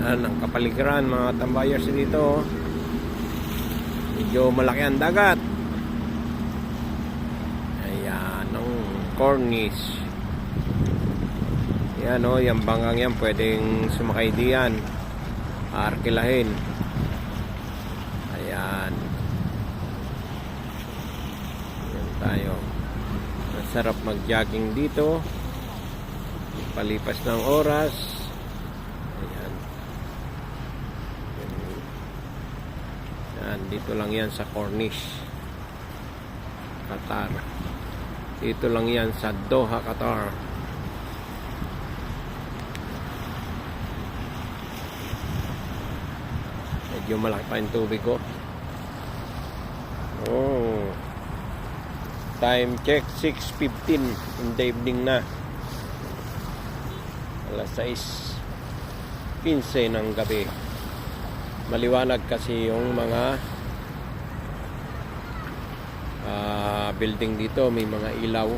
Yan ang kapaligiran mga tambayers dito. Medyo malaki ang dagat. Ayan ang Cornish. Yan o, yung banggang yan pwedeng sumakay diyan, arkilahin. Ayan. Yan tayo. Masarap mag-jogging dito palipas ng oras. Ayan. Yan, dito lang yan sa Cornish, Qatar. Dito lang yan sa Doha, Qatar. Medyo malaki pa yung tubig ko. Oh. Time check 6:15 in the evening na. Alas 6:15 ng gabi. Maliwanag kasi yung mga building dito, may mga ilaw.